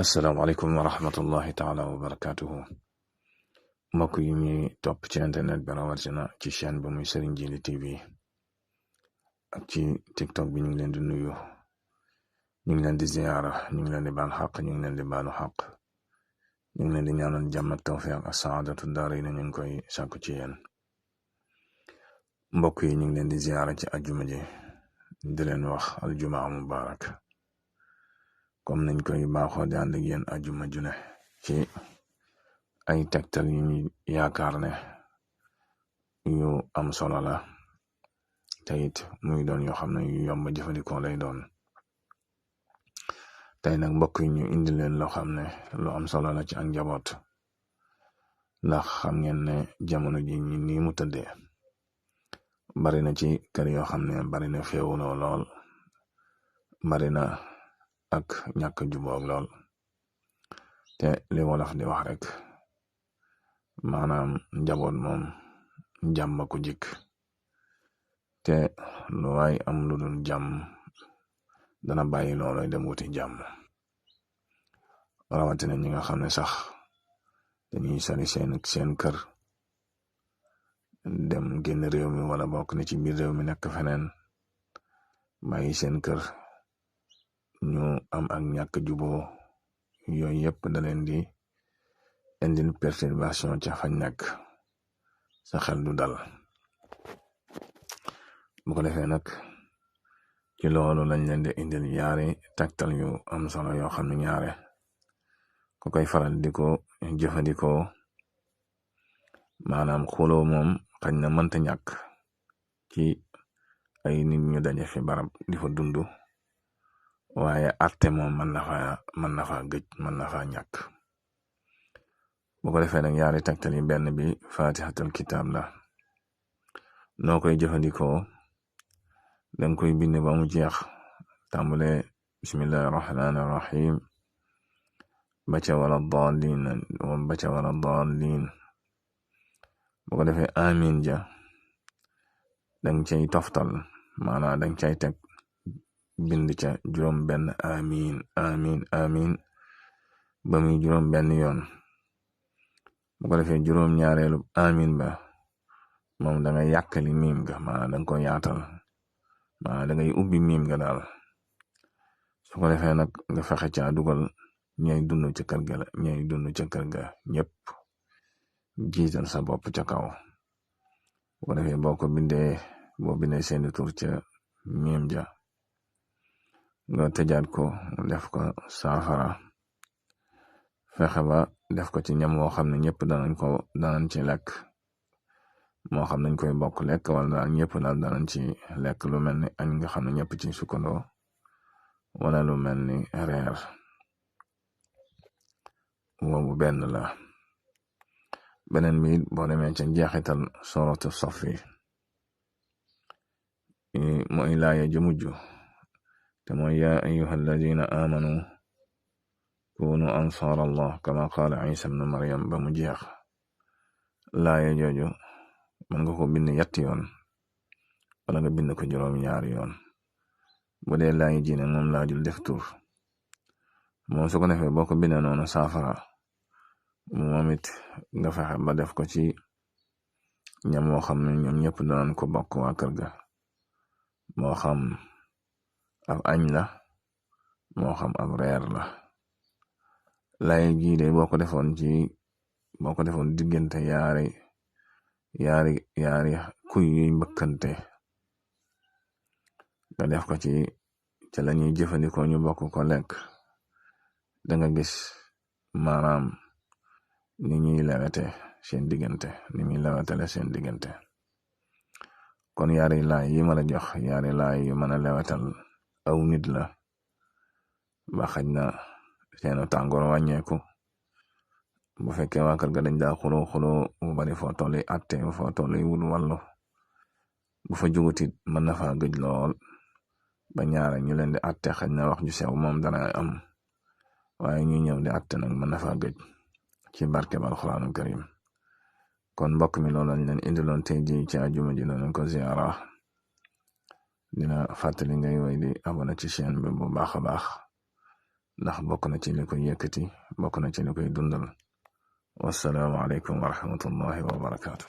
asalaamaaleykum wa rahmatullahi taala wa barakatuhu mbokk yi ñuy topp ci internet bi rawatina ci chaîne bi muy Serigne Djily TV ak ci TikTok bi ñu ngi leen di nuyu ñu ngi leen di ziyaara ñu ngi leen di baal xaq ñu ngi leen di baalu xaq ñu ngi leen di ñaanal jàmm ak tawfiq ak saadatu daarayni ñu ngi koy sàkku ci yéen mbokk yi ñu ngi leen di ziyaara ci ajjuma ji di leen wax aljumaa mubarak comme nañ koy baaxoo di ànd ak yéen ajuma june ci ay tegtal yu ñu yaakaar ne yu am solo la te it muy doon yoo xam ne yu yomb jëfandikoo lay doon tey nag mbokk yi ñu indi leen loo xam ne lu am solo la ci ak njaboot ndax xam ngeen ne jamono ji ñi nii mu tëddee bari na ci kër yoo xam ne bari na féewuloo lool bari na ak ñàkk juboog lool te li wolof di wax rek maanaam njaboot moom jàmm ko jik te lu waay am lu dul jàmm dana bàyyi looloy dem wuti jàmm rawatina ñi nga xam ne sax dañuy sori seen kër dem génn réew mi wala bokk ne ci biir réew mi nekk feneen bàyyi seen kër ñu am ak ñàkk juboo yooyu yëpp da leen di indil perturbation ca fañ nekk sa xel du dal bu ko defee nag ci loolu lañ leen di indil yaari tegtal yu am solo yoo xam ne ñaare ku koy faral di ko jëfandikoo maanaam xuloo moom xañ na mënta ñàkk ci ay nit ñu daje fi barab di fa dund waaye arte moom mën na fa gëj mën na fa ñàkk bu ko defee nag yaari tegtal yi benn bi fatihatul kitab la noo koy jëfandikoo danga koy bind ba mu jeex tàmbale bismillahi rahmani rahim ba ca wala daalin bu ko defee amin ja dang cay toftal maanaam dang cay teg bind ca juróom benn amin ba muy juróom benn yoon bu ko defee juróom ñaareelu amin ba moom da ngay yàkkali miim ga maanaam danga ko yaatal maanaam da ngay ubbi miim ga daal su ko defee nag nga fexe caa dugal ñay dund ca kër ga ñay dund ca kër ga ñëpp jiital sa bopp ca kaw bu ko defee boo bindee seeni tur ca miim ja nga tëjaat ko def ko saafara fexe ba def ko ci ñam woo xam ne ñëpp danañ ci lekk moo xam nañ koy bokk lekk wala daal ñëpp daal danañ ci lekk lu mel ni añ nga xam ne ñëpp ci sukkandoo wala lu mel ni reer boobu benn la beneen bi boo demee ca njeexital suratu safi mooy laaya ju mujj te mooy yaa ayuha alladina amanu kunu ansar allah kama qaala isa ibnu maryam ba mu jeex laaya jooju mën nga ko bind yetti yoon wala nga bind ko juróom-ñaari yoon bu dee laaya ji ne moom laajul def tur moom su ko defee boo ko bindee noonu saafara moom it nga fexe ba def ko ci ñam moo xam ne ñoom ñëpp danañ ko bokk waa kër ga moo xam ab añ la moo xam ab reer la lay jii de boo ko defoon diggante yaari kuy yuy mbëkkante nga def ko ci la ñuy jëfandikoo ñu bokk ko lekk da nga gis maanaam ni ñuy lewete seen diggante kon yaari laay yi ma la jox yaari laay yu mën a lewetal aw nit la ba xaj na seenu tàngoor wàññeeku bu fekkee waa kër ga dañ daa xuloo bu bari foo tolli atte foo tolli wul wàllu bu fa jugutit mën na fa gëj lool ba ñaare ñu leen di atte xaj na wax ju sew moom dana am waaye ñu ñëw di atte nag mën na fa gëj ci barkeb alxuraanul karim kon mbokk mi loolu lañ leen indiloon tey ji ci àjjuma ji nañ ko ziyaara dina fàttali ngay woy di abonné ci chaîne bi bu baax a baax ndax bokk na ci li koy yëkkati bokk na ci li koy dundal. Wassalaamu aleykum wa rahmatullahi wa barakaatu.